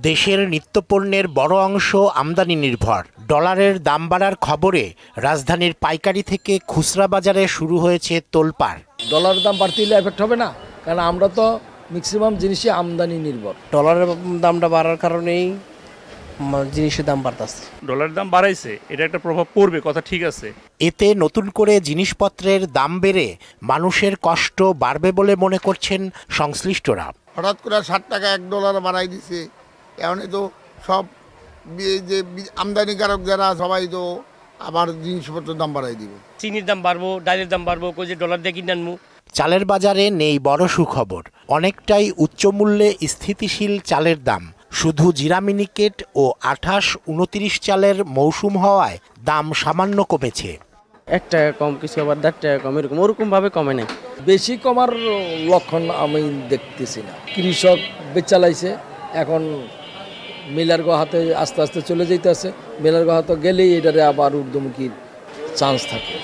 দেশের নিত্যপণ্যের বড় অংশ আমদানি নির্ভর। ডলারের দাম বাড়ার খবরে রাজধানীর পাইকারি থেকে খুচরা বাজারে শুরু হয়েছে তোলপাড়। ডলারের দাম বাড়তে হলে এফেক্ট হবে না, কারণ আমরা তো ম্যাক্সিমাম জিনিসই আমদানি নির্ভর। ডলারের দামটা বাড়ার কারণেই জিনিসের দাম বাড়তেছে। ডলারের দাম বাড়াইছে, এটা একটা প্রভাব পড়বে, কথা ঠিক আছে। এতে নতুন করে জিনিসপত্রের দাম বেড়ে মানুষের কষ্ট বাড়বে বলে মনে করছেন সংশ্লিষ্টরা। হঠাৎ করে 60 টাকা $1 বাড়াই দিছে, এখন তো সব যে আমদানিকারক যারা সবাই তো আবার জিনিসপত্রের দাম বাড়াই দিবে। চিনির দাম বাড়বো, ডালের দাম বাড়বো, কই যে ডলার দিয়ে কিনে আনবো। চালের বাজারে নেই বড় সুখবর, অনেকটাই উচ্চমূল্যে স্থিতিশীল চালের দাম। শুধু জিরা মিনিকেট ও 28-29 চালের মৌসুম হওয়ায় দাম সামান্য কমেছে। 1 টাকা কম, কিছু আবার 1.5 টাকা কম, ওরকম ভাবে কমে নাই। বেশি কমার লক্ষণ আমি দেখতেছি না। কৃষক বেচালাইছে, এখন মিলার হাতে আস্তে আস্তে চলে যাইতেছে। মিলার হাতে গেলেই এটারে আবার ঊর্ধ্বমুখীর চান্স থাকে।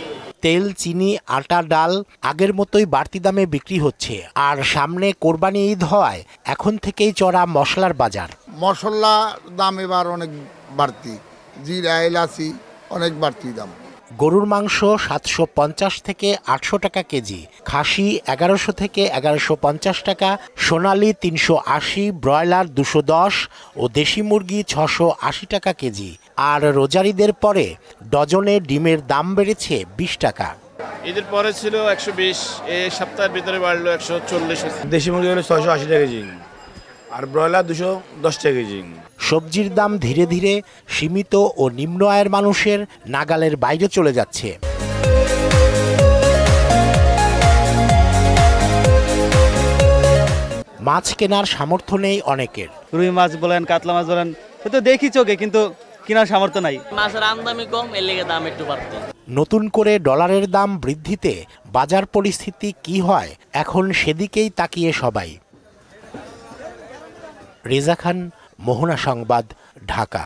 তেল, চিনি, আটা, ডাল আগের মতোই বাড়তি দামে বিক্রি হচ্ছে। আর সামনে কোরবানি ঈদ হওয়ায় এখন থেকেই চড়া মশলার বাজার। মশলা দাম এবার অনেক বাড়তি, জিরা এলাচি অনেক বাড়তি দাম। গরুর মাংস 750 থেকে 800 টাকা কেজি, খাসি 1100 থেকে 1150 টাকা, সোনালী 380, ব্রয়লার 210 ও দেশি মুরগি 680 টাকা কেজি। আর রোজারিদের পরে ডজনে ডিমের দাম বেড়েছে 20 টাকা। ঈদের পরে ছিল 120, এই সপ্তাহের ভিতরে বাড়লো 140। দেশি মুরগি হলো 680 টাকা কেজি, আর ব্রয়লার 210 টাকা কেজি। সবজির দাম ধীরে ধীরে সীমিত ও নিম্ন আয়ের মানুষের নাগালের বাইরে চলে যাচ্ছে। মাছ কেনার সামর্থ্য নেই অনেকের। রুই মাছ বলেন, কাতলা মাছ বলেন, তো দেখি চোখে, কিন্তু কেনার সামর্থ্য নাই। মাছের আমদানি কম, এর লেগে দাম একটু বাড়তো। নতুন করে ডলারের দাম বৃদ্ধিতে বাজার পরিস্থিতি কি হয় এখন সেদিকেই তাকিয়ে সবাই। রেজা খান, মোহনা সংবাদ, ঢাকা।